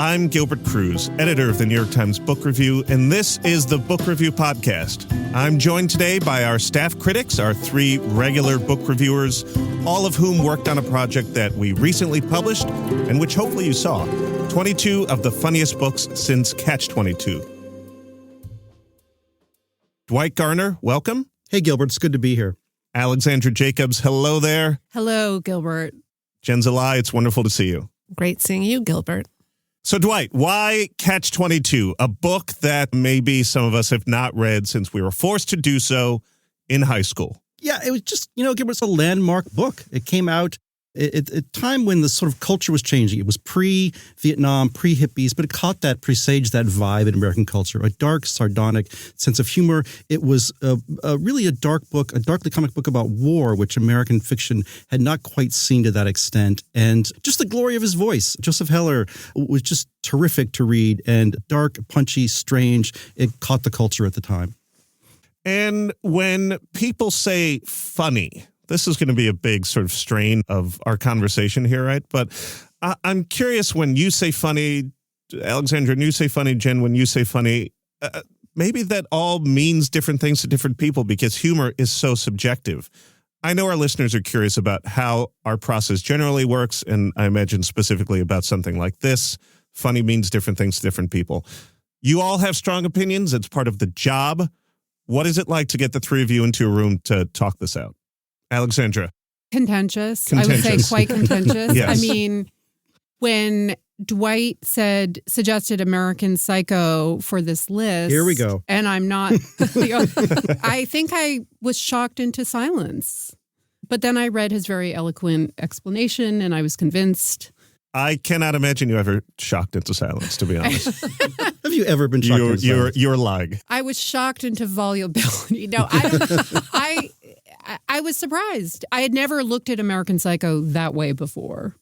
I'm Gilbert Cruz, editor of the New York Times Book Review, and this is the Book Review Podcast. I'm joined today by our staff critics, our three regular book reviewers, all of whom worked on a project that we recently published and which hopefully you saw, 22 of the funniest books since Catch-22. Dwight Garner, welcome. Hey, Gilbert, it's good to be here. Alexandra Jacobs, hello there. Hello, Gilbert. Jen Zalai, it's wonderful to see you. Great seeing you, Gilbert. So, Dwight, why Catch-22, a book that maybe some of us have not read since we were forced to do so in high school? Yeah, it was just, Gilbert, it's a landmark book. It came out at a time when the sort of culture was changing. It was pre-Vietnam, pre-hippies, but it caught that, presaged that vibe in American culture, a dark, sardonic sense of humor. It was really a dark book, a darkly comic book about war, which American fiction had not quite seen to that extent. And just the glory of his voice. Joseph Heller was just terrific to read, and dark, punchy, strange. It caught the culture at the time. And when people say funny, this is going to be a big sort of strain of our conversation here, right? But I'm curious, when you say funny, Alexandra, when you say funny, Jen, when you say funny, maybe that all means different things to different people because humor is so subjective. I know our listeners are curious about how our process generally works, and I imagine specifically about something like this. Funny means different things to different people. You all have strong opinions. It's part of the job. What is it like to get the three of you into a room to talk this out? Alexandra. Contentious. I would say quite contentious. Yes. I mean, when Dwight suggested American Psycho for this list. Here we go. And I'm not, I think I was shocked into silence. But then I read his very eloquent explanation and I was convinced. I cannot imagine you ever shocked into silence, to be honest. Have you ever been shocked into silence? You're lying. I was shocked into volubility. No, I was surprised. I had never looked at American Psycho that way before.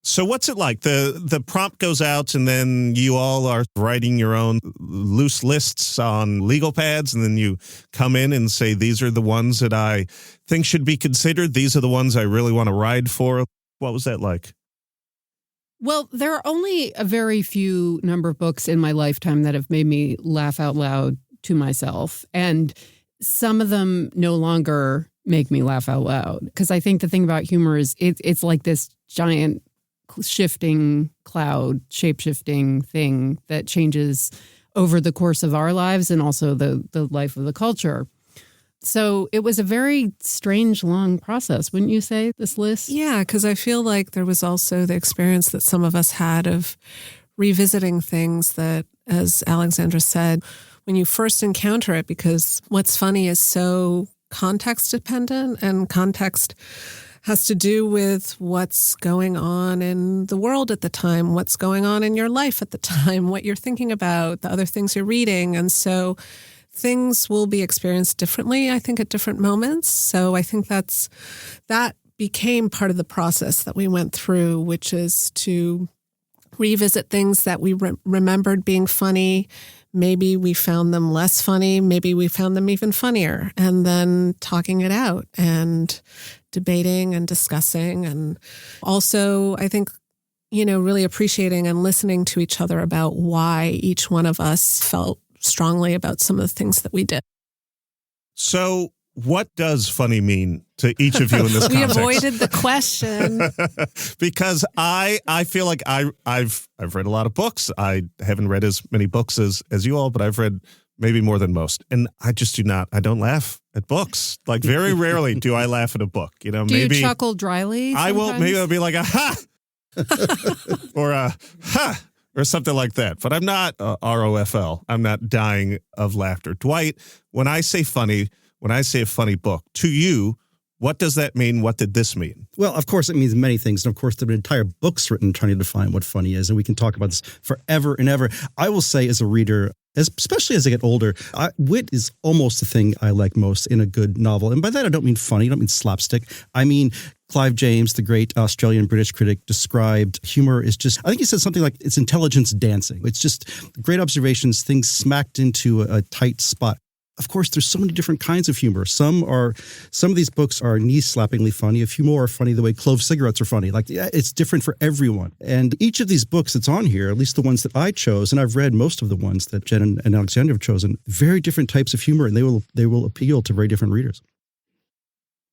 So what's it like? The prompt goes out and then you all are writing your own loose lists on legal pads and then you come in and say, these are the ones that I think should be considered. These are the ones I really want to ride for. What was that like? Well, there are only a very few number of books in my lifetime that have made me laugh out loud to myself. And some of them no longer make me laugh out loud. Because I think the thing about humor is it's like this giant shifting cloud, shape-shifting thing that changes over the course of our lives and also the life of the culture. So it was a very strange, long process, wouldn't you say, this list? Yeah, because I feel like there was also the experience that some of us had of revisiting things that, as Alexandra said, when you first encounter it, because what's funny is so context dependent, and context has to do with what's going on in the world at the time, what's going on in your life at the time, what you're thinking about, the other things you're reading. And so things will be experienced differently, I think, at different moments. So I think that became part of the process that we went through, which is to revisit things that we remembered being funny. Maybe we found them less funny. Maybe we found them even funnier. And then talking it out and debating and discussing. And also, I think, really appreciating and listening to each other about why each one of us felt strongly about some of the things that we did. So what does funny mean to each of you in this context? We avoided the question. Because I feel like I've read a lot of books. I haven't read as many books as you all, but I've read maybe more than most. And I just I don't laugh at books. Like very rarely do I laugh at a book. Do maybe you chuckle dryly sometimes? I will. Maybe I'll be like, aha, or a ha, or something like that. But I'm not ROFL. I'm not dying of laughter. Dwight, when I say funny, when I say a funny book, to you, what does that mean? What did this mean? Well, of course, it means many things. And of course, there have been entire books written trying to define what funny is. And we can talk about this forever and ever. I will say as a reader, especially as I get older, wit is almost the thing I like most in a good novel. And by that, I don't mean funny. I don't mean slapstick. I mean, Clive James, the great Australian British critic, described humor is just, I think he said something like it's intelligence dancing. It's just great observations, things smacked into a tight spot. of course, there's so many different kinds of humor. Some of these books are knee-slappingly funny. A few more are funny the way clove cigarettes are funny. Like, yeah, it's different for everyone. And each of these books that's on here, at least the ones that I chose, and I've read most of the ones that Jen and Alexandra have chosen, very different types of humor, and they will appeal to very different readers.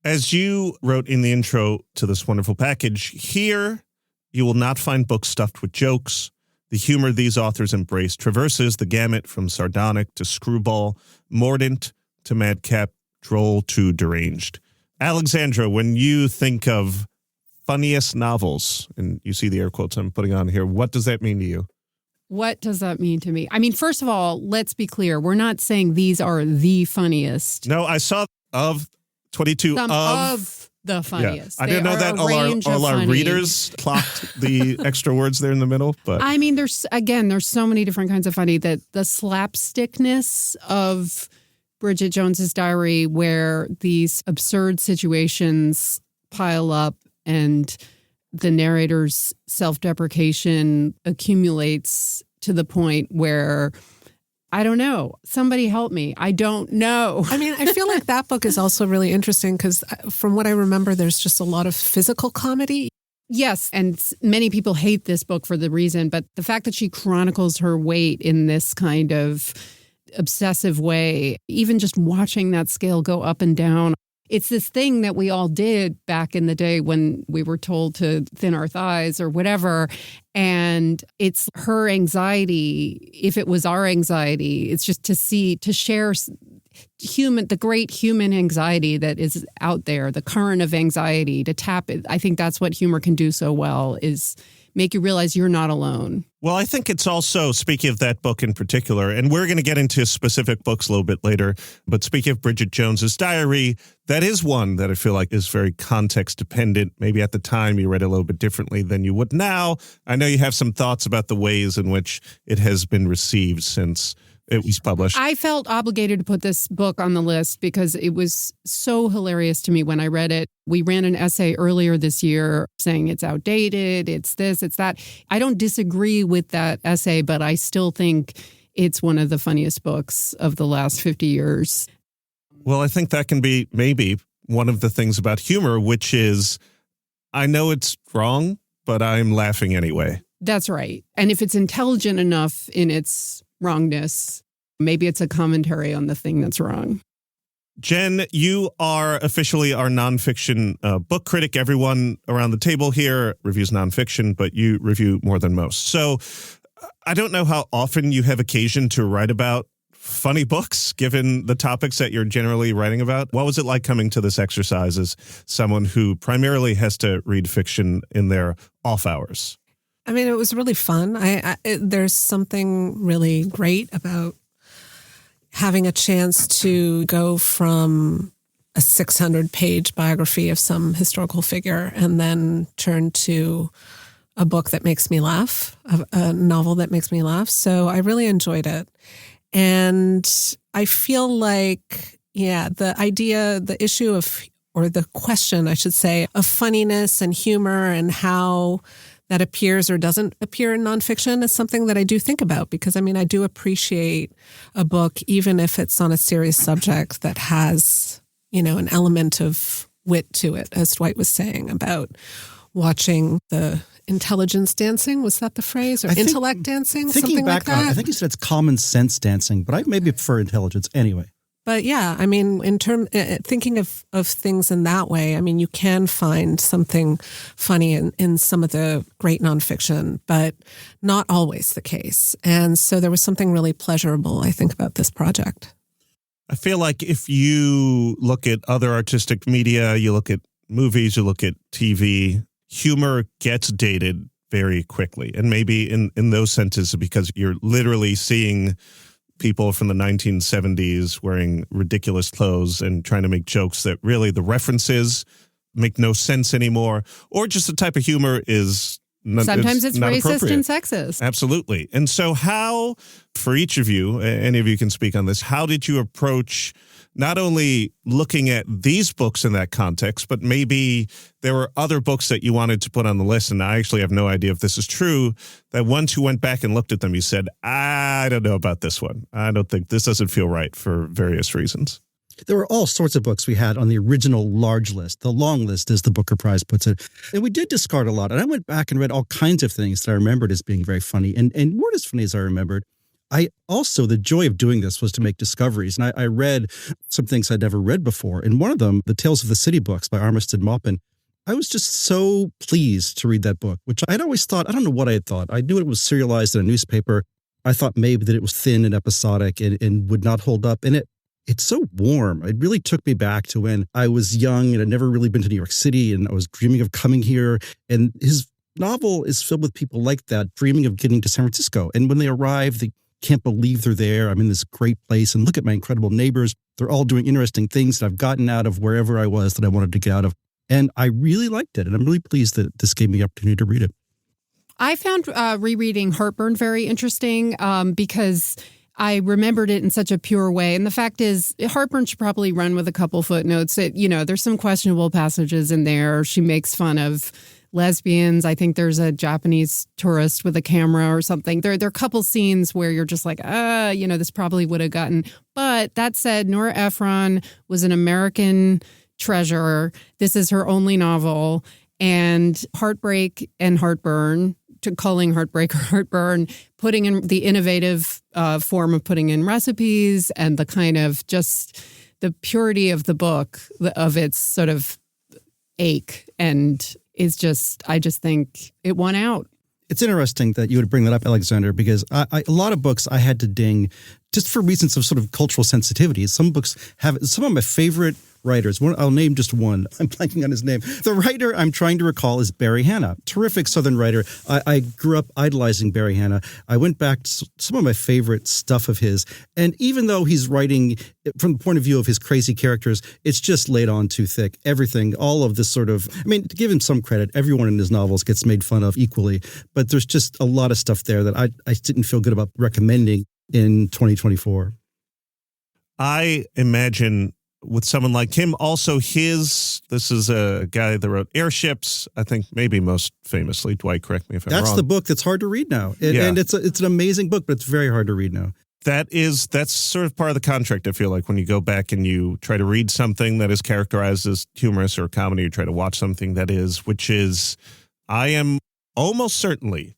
As you wrote in the intro to this wonderful package, here you will not find books stuffed with jokes. The humor these authors embrace traverses the gamut from sardonic to screwball, mordant to madcap, droll to deranged. Alexandra, when you think of funniest novels, and you see the air quotes I'm putting on here, what does that mean to you? What does that mean to me? I mean, first of all, let's be clear. We're not saying these are the funniest. No, I saw of 22 Some of the funniest. Yeah. I didn't know that all our readers clocked the extra words there in the middle. But I mean, there's so many different kinds of funny, that the slapstickness of Bridget Jones's Diary, where these absurd situations pile up and the narrator's self-deprecation accumulates to the point where, I don't know. Somebody help me. I don't know. I mean, I feel like that book is also really interesting because from what I remember, there's just a lot of physical comedy. Yes, and many people hate this book for the reason, but the fact that she chronicles her weight in this kind of obsessive way, even just watching that scale go up and down, it's this thing that we all did back in the day when we were told to thin our thighs or whatever. And it's her anxiety. If it was our anxiety, it's just to share the great human anxiety that is out there, the current of anxiety, to tap it. I think that's what humor can do so well, is make you realize you're not alone. Well, I think it's also, speaking of that book in particular, and we're going to get into specific books a little bit later, but speaking of Bridget Jones's Diary, that is one that I feel like is very context dependent. Maybe at the time you read it a little bit differently than you would now. I know you have some thoughts about the ways in which it has been received since it was published. I felt obligated to put this book on the list because it was so hilarious to me when I read it. We ran an essay earlier this year saying it's outdated, it's this, it's that. I don't disagree with that essay, but I still think it's one of the funniest books of the last 50 years. Well, I think that can be maybe one of the things about humor, which is, I know it's wrong, but I'm laughing anyway. That's right. And if it's intelligent enough in its wrongness, maybe it's a commentary on the thing that's wrong. Jen, you are officially our nonfiction book critic. Everyone around the table here reviews nonfiction, but you review more than most. So I don't know how often you have occasion to write about funny books, given the topics that you're generally writing about. What was it like coming to this exercise as someone who primarily has to read fiction in their off hours? I mean, it was really fun. There's something really great about having a chance to go from a 600-page biography of some historical figure and then turn to a book that makes me laugh, a novel that makes me laugh. So I really enjoyed it. And I feel like, the issue of, or the question, I should say, of funniness and humor and how that appears or doesn't appear in nonfiction is something that I do think about because, I mean, I do appreciate a book, even if it's on a serious subject that has, an element of wit to it, as Dwight was saying about watching the intelligence dancing. Was that the phrase? Or intellect dancing? Thinking something back like that? I think he said it's common sense dancing, but I maybe prefer intelligence anyway. But yeah, I mean, thinking of things in that way, I mean, you can find something funny in some of the great nonfiction, but not always the case. And so there was something really pleasurable, I think, about this project. I feel like if you look at other artistic media, you look at movies, you look at TV, humor gets dated very quickly. And maybe in those senses, because you're literally seeing people from the 1970s wearing ridiculous clothes and trying to make jokes that really the references make no sense anymore, or just the type of humor is sometimes it's not racist and sexist. Absolutely. And so how, for each of you, any of you can speak on this, how did you approach not only looking at these books in that context, but maybe there were other books that you wanted to put on the list. And I actually have no idea if this is true, that once you went back and looked at them, you said, I don't know about this one. I don't think this doesn't feel right for various reasons. There were all sorts of books we had on the original large list, the long list, as the Booker Prize puts it. And we did discard a lot. And I went back and read all kinds of things that I remembered as being very funny and weren't as funny as I remembered. I also, the joy of doing this was to make discoveries. And I read some things I'd never read before. And one of them, The Tales of the City books by Armistead Maupin. I was just so pleased to read that book, which I'd always thought, I don't know what I had thought. I knew it was serialized in a newspaper. I thought maybe that it was thin and episodic and would not hold up. And it's so warm. It really took me back to when I was young and I'd never really been to New York City and I was dreaming of coming here. And his novel is filled with people like that, dreaming of getting to San Francisco. And when they arrive, they can't believe they're there. I'm in this great place and look at my incredible neighbors. They're all doing interesting things that I've gotten out of wherever I was that I wanted to get out of. And I really liked it. And I'm really pleased that this gave me the opportunity to read it. I found rereading Heartburn very interesting because I remembered it in such a pure way. And the fact is, Heartburn should probably run with a couple footnotes. There's some questionable passages in there. She makes fun of lesbians. I think there's a Japanese tourist with a camera or something. There are a couple scenes where you're just like, this probably would have gotten. But that said, Nora Ephron was an American treasure. This is her only novel. And Heartbreak and Heartburn, calling Heartbreak or Heartburn, putting in the innovative form of putting in recipes and the kind of just the purity of the book, of its sort of ache, and I just think it won out. It's interesting that you would bring that up, Alexander, because a lot of books I had to ding just for reasons of sort of cultural sensitivity. Some books have some of my favorite writers. I'll name just one. I'm blanking on his name. The writer I'm trying to recall is Barry Hannah, terrific Southern writer. I grew up idolizing Barry Hannah. I went back to some of my favorite stuff of his. And even though he's writing from the point of view of his crazy characters, it's just laid on too thick. Everything, all of this sort of, to give him some credit, everyone in his novels gets made fun of equally. But there's just a lot of stuff there that I didn't feel good about recommending in 2024. I imagine with someone like him, also this is a guy that wrote Airships, I think maybe most famously. Dwight, correct me if I'm wrong. That's the book that's hard to read now. And it's an amazing book, but it's very hard to read now. That's sort of part of the contract, I feel like, when you go back and you try to read something that is characterized as humorous or comedy, you try to watch something that is, which is, I am almost certainly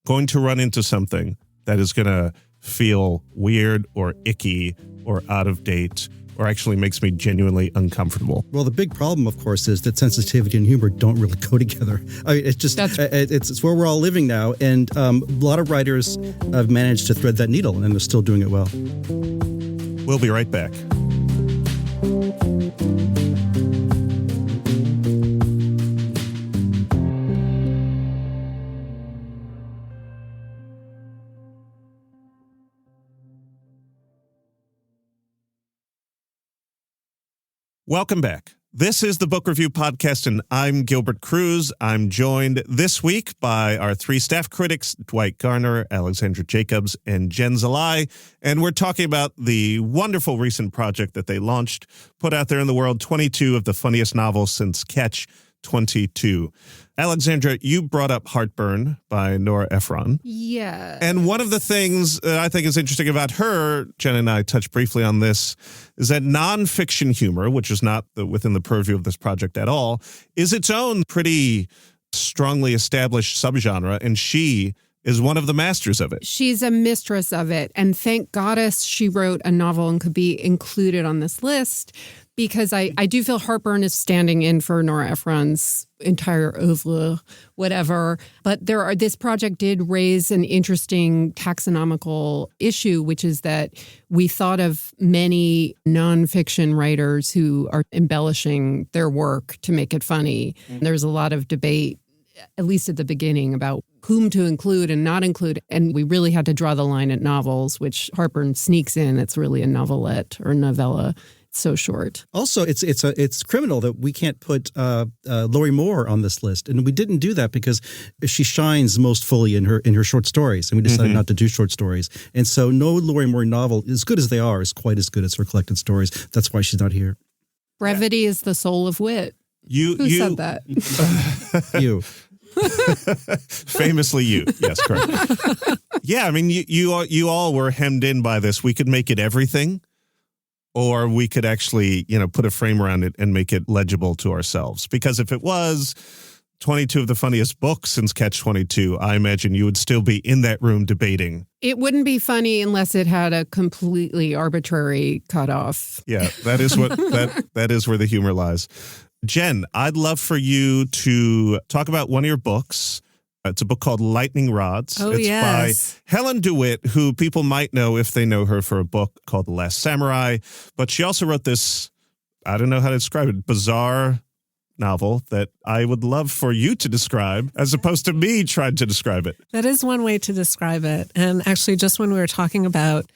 going to run into something that is going to feel weird or icky or out of date or actually makes me genuinely uncomfortable. Well, the big problem, of course, is that sensitivity and humor don't really go together. It's just, it's where we're all living now. And a lot of writers have managed to thread that needle, and they're still doing it well. We'll be right back. Welcome back. This is the Book Review Podcast, and I'm Gilbert Cruz. I'm joined this week by our three staff critics, Dwight Garner, Alexandra Jacobs, and Jen Zalai. And we're talking about the wonderful recent project that they launched, put out there in the world, 22 of the funniest novels since Catch 22. Alexandra, you brought up Heartburn by Nora Ephron. Yeah. And one of the things I think is interesting about her, Jen and I touched briefly on this, is that nonfiction humor, which is not within the purview of this project at all, is its own pretty strongly established subgenre, and she is one of the masters of it. She's a mistress of it, and thank goddess she wrote a novel and could be included on this list, because I do feel Heartburn is standing in for Nora Ephron's entire oeuvre, whatever. But this project did raise an interesting taxonomical issue, which is that we thought of many nonfiction writers who are embellishing their work to make it funny. There's a lot of debate, at least at the beginning, about whom to include and not include. And we really had to draw the line at novels, which Heartburn sneaks in. It's really a novelette or novella. so short. Also, it's criminal that we can't put Lori Moore on this list, and we didn't do that because she shines most fully in her short stories, and we decided not to do short stories. And so, no Lori Moore novel, as good as they are, is quite as good as her collected stories. That's why she's not here. Brevity is the soul of wit. Who said that? You. Famously you. Yes, correct. Yeah, I mean, you all were hemmed in by this. We could make it everything, or we could actually, put a frame around it and make it legible to ourselves. Because if it was 22 of the funniest books since Catch-22, I imagine you would still be in that room debating. It wouldn't be funny unless it had a completely arbitrary cutoff. Yeah, that is what that is where the humor lies. Jen, I'd love for you to talk about one of your books. It's a book called Lightning Rods. Oh, it's yes. by Helen DeWitt, who people might know if they know her for a book called The Last Samurai. But she also wrote this, I don't know how to describe it, bizarre novel that I would love for you to describe as opposed to me trying to describe it. That is one way to describe it. And actually, just when we were talking about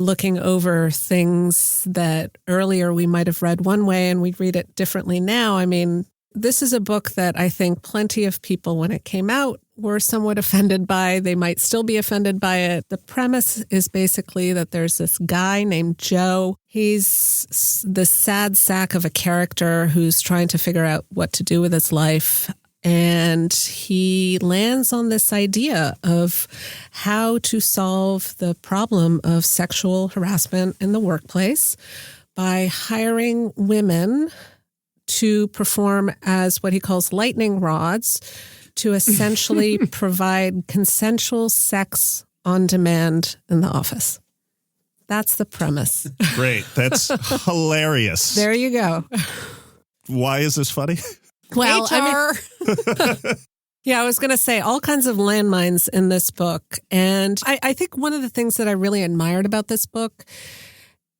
looking over things that earlier we might have read one way and we read it differently now. I mean, this is a book that I think plenty of people, when it came out, were somewhat offended by. They might still be offended by it. The premise is basically that there's this guy named Joe. He's the sad sack of a character who's trying to figure out what to do with his life. And he lands on this idea of how to solve the problem of sexual harassment in the workplace by hiring women to perform as what he calls lightning rods to essentially provide consensual sex on demand in the office. That's the premise. Great. That's hilarious. There you go. Why is this funny? Well, HR. Yeah, I was going to say all kinds of landmines in this book. And I think one of the things that I really admired about this book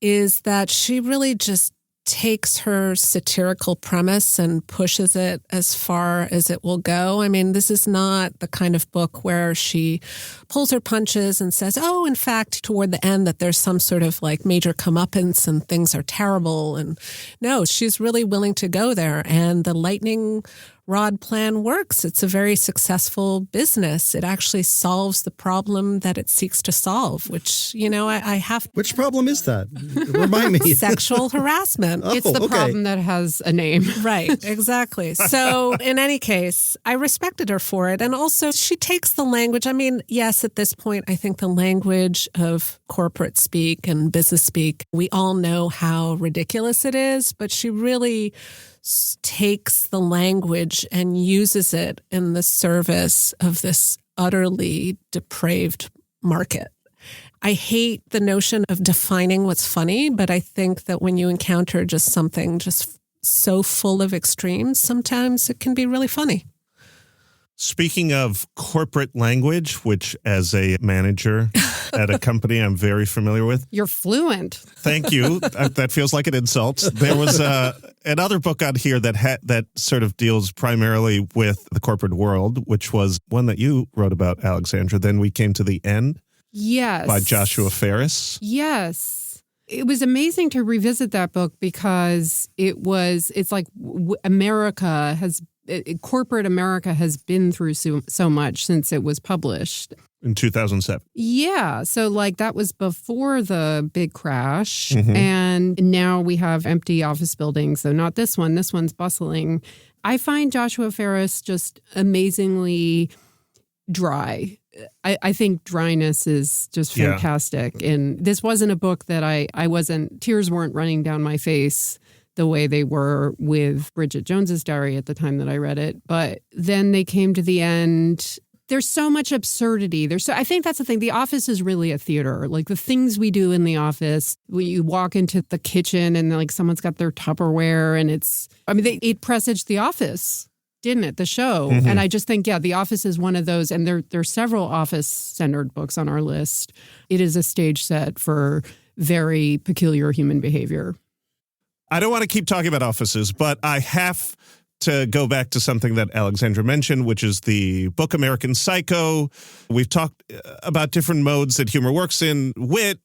is that she really just takes her satirical premise and pushes it as far as it will go. I mean, this is not the kind of book where she pulls her punches and says, oh, in fact, toward the end that there's some sort of like major comeuppance and things are terrible. And no, she's really willing to go there. And the lightning rod plan works. It's a very successful business. It actually solves the problem that it seeks to solve, which, I have. Which problem is that? Remind me. Sexual harassment. It's the problem that has a name. Right, exactly. So in any case, I respected her for it. And also she takes the language. I mean, yes, at this point, I think the language of corporate speak and business speak, we all know how ridiculous it is, but she really takes the language and uses it in the service of this utterly depraved market. I hate the notion of defining what's funny, but I think that when you encounter just something just so full of extremes, sometimes it can be really funny. Speaking of corporate language, which as a manager at a company I'm very familiar with. You're fluent. Thank you. That feels like an insult. There was another book on here that sort of deals primarily with the corporate world, which was one that you wrote about, Alexandra. Then We Came to the End. Yes. By Joshua Ferris. Yes. It was amazing to revisit that book because it's like corporate America has been through so much since it was published. In 2007. Yeah. So that was before the big crash. Mm-hmm. And now we have empty office buildings. So not this one. This one's bustling. I find Joshua Ferris just amazingly dry. I think dryness is just fantastic. Yeah. And this wasn't a book that tears weren't running down my face the way they were with Bridget Jones's Diary at the time that I read it. But then they came to the end. There's so much absurdity. I think that's the thing. The office is really a theater. Like the things we do in the office, when you walk into the kitchen and someone's got their Tupperware and it presaged The Office, didn't it? The show. Mm-hmm. And I just think, The Office is one of those. And there's several office-centered books on our list. It is a stage set for very peculiar human behavior. I don't want to keep talking about offices, but I have to go back to something that Alexandra mentioned, which is the book American Psycho. We've talked about different modes that humor works in: wit,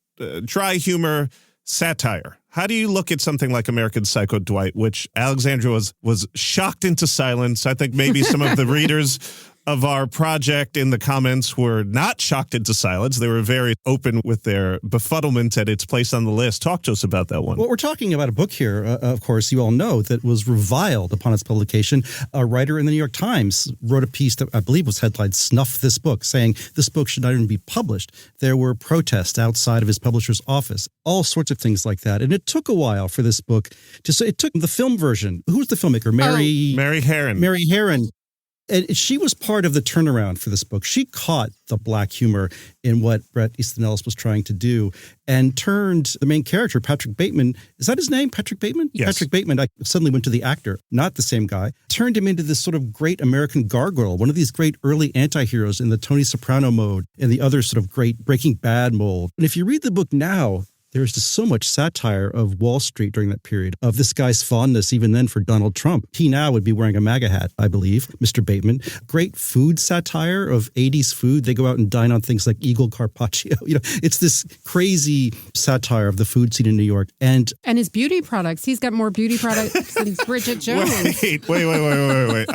dry humor, satire. How do you look at something like American Psycho, Dwight, which Alexandra was shocked into silence? I think maybe some of the readers of our project in the comments were not shocked into silence. They were very open with their befuddlement at its place on the list. Talk to us about that one. Well, we're talking about a book here, of course, you all know, that was reviled upon its publication. A writer in the New York Times wrote a piece that I believe was headlined "Snuff This Book," saying this book should not even be published. There were protests outside of his publisher's office, all sorts of things like that. And it took a while for this book to say, it took the film version. Who was the filmmaker? Mary Herron. Mary Herron. And she was part of the turnaround for this book. She caught the black humor in what Bret Easton Ellis was trying to do and turned the main character, Patrick Bateman. Is that his name? Patrick Bateman? Yes. Patrick Bateman. I suddenly went to the actor, not the same guy. Turned him into this sort of great American gargoyle, one of these great early anti-heroes in the Tony Soprano mode and the other sort of great Breaking Bad mold. And if you read the book now, there's just so much satire of Wall Street during that period, of this guy's fondness even then for Donald Trump. He now would be wearing a MAGA hat, I believe, Mr. Bateman. Great food satire of 80s food. They go out and dine on things like Eagle Carpaccio. It's this crazy satire of the food scene in New York. And his beauty products. He's got more beauty products than Bridget Jones. Wait.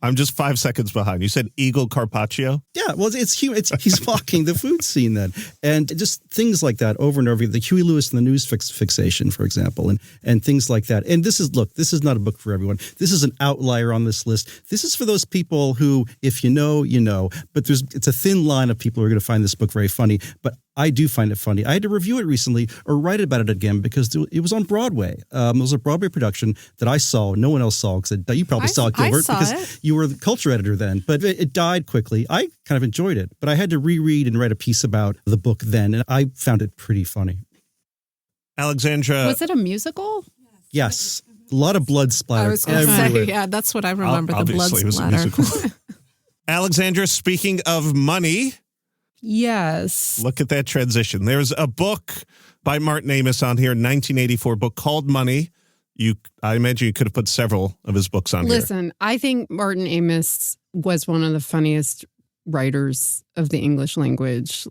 I'm just 5 seconds behind. You said Eagle Carpaccio? Yeah, well, he's mocking the food scene then. And just things like that over and over. The Huey Lewis and the news fixation, for example, and things like that. And this is not a book for everyone. This is an outlier on this list. This is for those people who, if you know, you know. But it's a thin line of people who are going to find this book very funny. But I do find it funny. I had to review it recently or write about it again because it was on Broadway. It was a Broadway production that I saw. No one else saw because you probably saw it, Gilbert, because you were the culture editor then. But it died quickly. I kind of enjoyed it, but I had to reread and write a piece about the book then, and I found it pretty funny. Alexandra. Was it a musical? Yes. A lot of blood splatter. I was going to say, yeah, that's what I remember, the blood Obviously, it was a splatter. musical. Alexandra, speaking of money, Yes. look at that transition. There's a book by Martin Amis on here, 1984 book called Money. I imagine you could have put several of his books on here. Listen, I think Martin Amis was one of the funniest writers of the English language,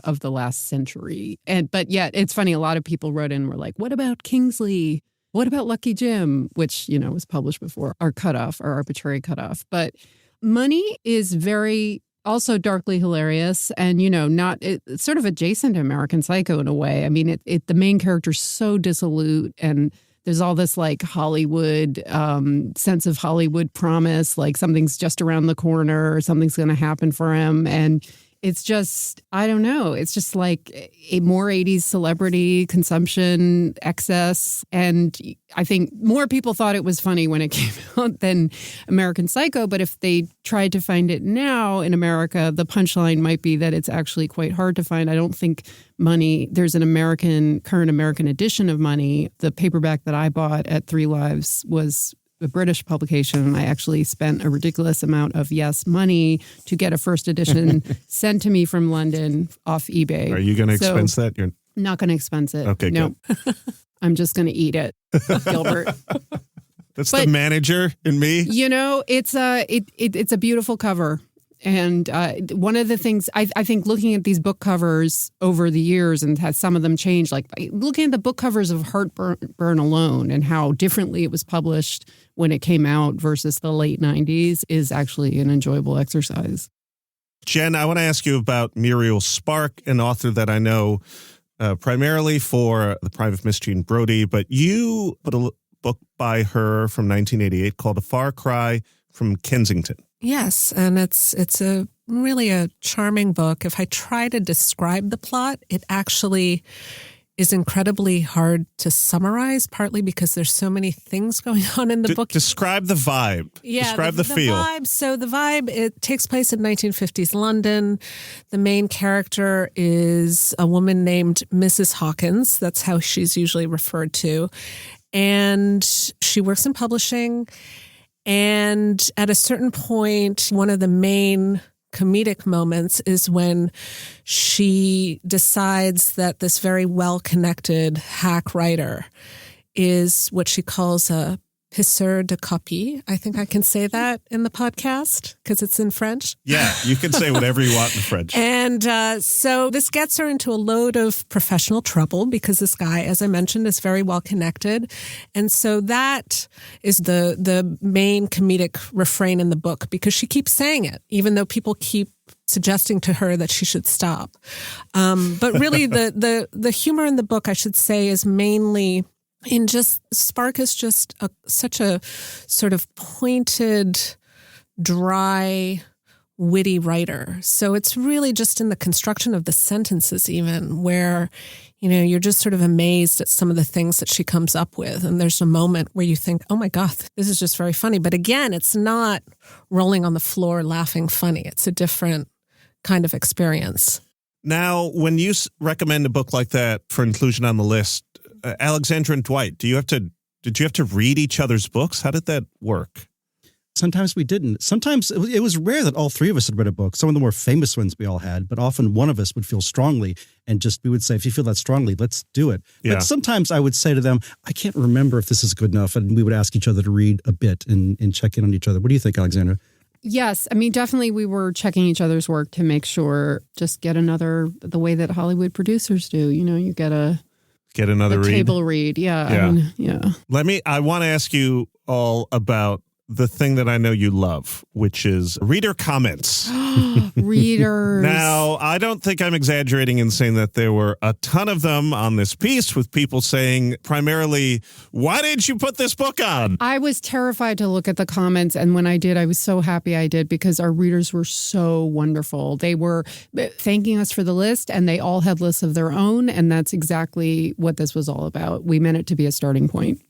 of the last century. But yet it's funny, a lot of people wrote in and were like, what about Kingsley? What about Lucky Jim? Which, was published before our arbitrary cutoff. But Money is very also darkly hilarious and, it's sort of adjacent to American Psycho in a way. I mean, the main character's so dissolute and there's all this Hollywood sense of Hollywood promise, like something's just around the corner or something's going to happen for him. And it's just, I don't know. It's just like a more 80s celebrity consumption excess. And I think more people thought it was funny when it came out than American Psycho. But if they tried to find it now in America, the punchline might be that it's actually quite hard to find. I don't think Money, there's an current American edition of Money. The paperback that I bought at Three Lives was a British publication, and I actually spent a ridiculous amount of money to get a first edition sent to me from London off eBay. Are you going to expense that? You're not going to expense it. Okay, no. I'm just going to eat it, Gilbert. That's the manager in me. It's a beautiful cover. And one of the things I think looking at these book covers over the years and has some of them changed, like looking at the book covers of Heartburn alone and how differently it was published when it came out versus the late 90s is actually an enjoyable exercise. Jen, I want to ask you about Muriel Spark, an author that I know primarily for The Private Miss Jean Brodie, but you put a book by her from 1988 called A Far Cry from Kensington. Yes, and it's really a charming book. If I try to describe the plot, it actually is incredibly hard to summarize, partly because there's so many things going on in the book. Describe the vibe. Yeah, describe the feel. Vibe. So the vibe, it takes place in 1950s London. The main character is a woman named Mrs. Hawkins. That's how she's usually referred to. And she works in publishing. And at a certain point, one of the main comedic moments is when she decides that this very well-connected hack writer is what she calls a pisseur de copie. I think I can say that in the podcast because it's in French. Yeah, you can say whatever you want in French. And so this gets her into a load of professional trouble because this guy, as I mentioned, is very well connected. And so that is the main comedic refrain in the book because she keeps saying it, even though people keep suggesting to her that she should stop. But really the humor in the book, I should say, is mainly in just Spark is just such a sort of pointed, dry, witty writer. So it's really just in the construction of the sentences even where, you're just sort of amazed at some of the things that she comes up with. And there's a moment where you think, oh my God, this is just very funny. But again, it's not rolling on the floor laughing funny. It's a different kind of experience. Now, when you recommend a book like that for inclusion on the list, Alexandra and Dwight, did you have to read each other's books? How did that work? Sometimes we didn't. Sometimes it was rare that all three of us had read a book. Some of the more famous ones we all had, but often one of us would feel strongly and we would say, if you feel that strongly, let's do it. Yeah. But sometimes I would say to them, I can't remember if this is good enough. And we would ask each other to read a bit and check in on each other. What do you think, Alexandra? Yes. I mean, definitely we were checking each other's work to make sure, just get the way that Hollywood producers do. You get another read. Table read. Yeah. Yeah. I mean, yeah. I want to ask you all about the thing that I know you love, which is reader comments. Readers. Now, I don't think I'm exaggerating in saying that there were a ton of them on this piece with people saying primarily, why didn't you put this book on? I was terrified to look at the comments. And when I did, I was so happy I did because our readers were so wonderful. They were thanking us for the list and they all had lists of their own. And that's exactly what this was all about. We meant it to be a starting point.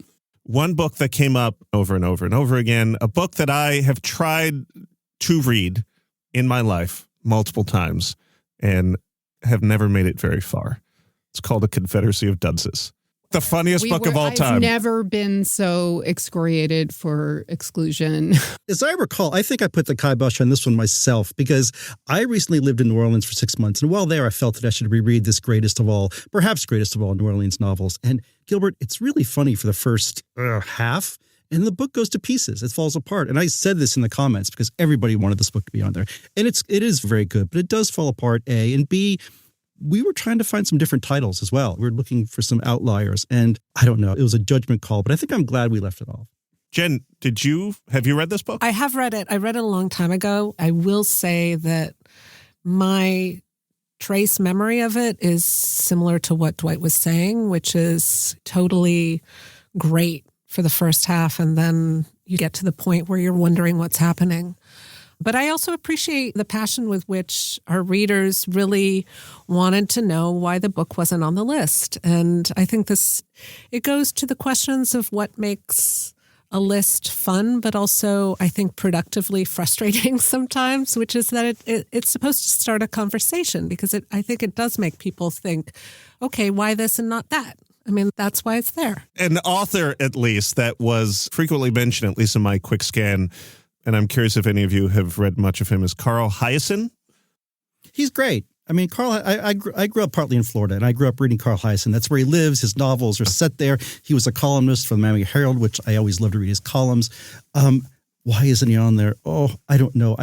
One book that came up over and over and over again, a book that I have tried to read in my life multiple times and have never made it very far. It's called A Confederacy of Dunces. The funniest book of all time. I've never been so excoriated for exclusion. As I recall, I think I put the kibosh on this one myself because I recently lived in New Orleans for 6 months. And while there, I felt that I should reread this perhaps greatest of all New Orleans novels. And Gilbert, it's really funny for the first half. And the book goes to pieces. It falls apart. And I said this in the comments because everybody wanted this book to be on there. And it is very good, but it does fall apart, A. And B, we were trying to find some different titles as well. We were looking for some outliers. And I don't know, it was a judgment call, but I think I'm glad we left it off. Jen, have you read this book? I have read it. I read it a long time ago. I will say that my trace memory of it is similar to what Dwight was saying, which is totally great for the first half. And then you get to the point where you're wondering what's happening. But I also appreciate the passion with which our readers really wanted to know why the book wasn't on the list. And I think it goes to the questions of what makes a list fun, but also I think productively frustrating sometimes, which is that it's supposed to start a conversation because I think it does make people think, okay, why this and not that? I mean, that's why it's there. An author, at least, that was frequently mentioned, at least in my quick scan, and I'm curious if any of you have read much of him, is Carl Hiaasen. He's great. I mean, Carl, I grew up partly in Florida, and I grew up reading Carl Hiaasen. That's where he lives. His novels are set there. He was a columnist for the Miami Herald, which I always loved to read his columns. Why isn't he on there? Oh, I don't know.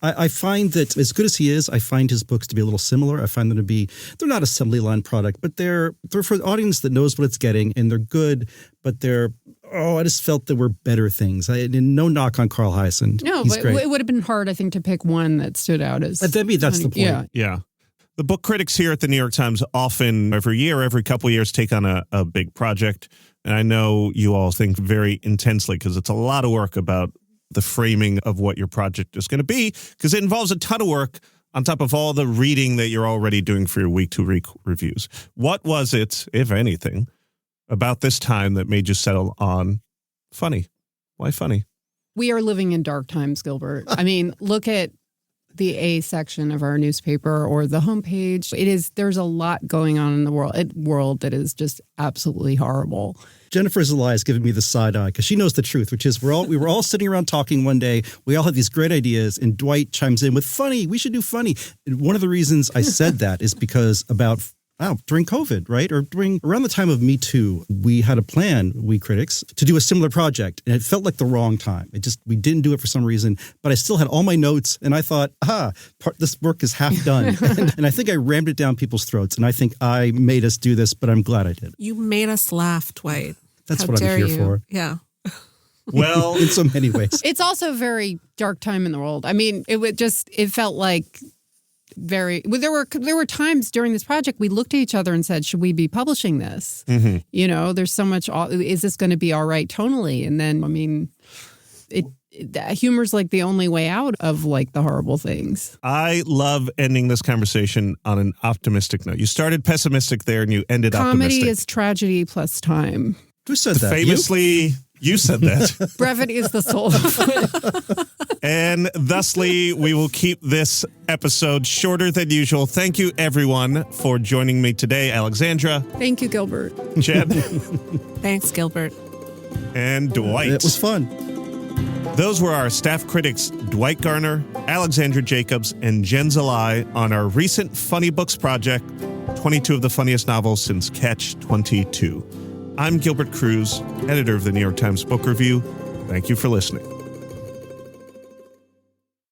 I find that as good as he is, I find his books to be a little similar. I find them to be, they're not assembly line product, but they're for an audience that knows what it's getting, and they're good, but I just felt there were better things. No knock on Carl Hiaasen. No, He's but great. it would have been hard, I think, to pick one that stood out as. But maybe that's the point. Yeah. The book critics here at the New York Times often, every couple of years, take on a big project. And I know you all think very intensely because it's a lot of work about the framing of what your project is going to be, because it involves a ton of work on top of all the reading that you're already doing for your week-to-week reviews. What was it, if anything, about this time that made you settle on funny? Why funny? We are living in dark times, Gilbert. I mean, look at the A section of our newspaper or the homepage. There's a lot going on in the world that is just absolutely horrible. Jennifer Zelaya has given me the side eye because she knows the truth, which is we were all sitting around talking one day. We all had these great ideas, and Dwight chimes in with funny. We should do funny. And one of the reasons I said that is because about during COVID, right? Or around the time of Me Too, we had a plan, we critics, to do a similar project. And it felt like the wrong time. We didn't do it for some reason, but I still had all my notes. And I thought, this work is half done. And I think I rammed it down people's throats. And I think I made us do this, but I'm glad I did. You made us laugh, Dwight. That's what I'm here for. Yeah. Well, in so many ways. It's also a very dark time in the world. I mean, it felt like there were times during this project we looked at each other and said, should we be publishing this? Mm-hmm. There's so much, is this going to be all right tonally? And then, I mean, humor's like the only way out of like the horrible things. I love ending this conversation on an optimistic note. You started pessimistic there and you ended optimistic. Comedy is tragedy plus time. Who said that? Famously, you said that. Brevity is the soul of it. And thusly, we will keep this episode shorter than usual. Thank you, everyone, for joining me today. Alexandra. Thank you, Gilbert. Jed. Thanks, Gilbert. And Dwight. It was fun. Those were our staff critics, Dwight Garner, Alexandra Jacobs, and Jen Zalai on our recent Funny Books project, 22 of the funniest novels since Catch 22. I'm Gilbert Cruz, editor of the New York Times Book Review. Thank you for listening.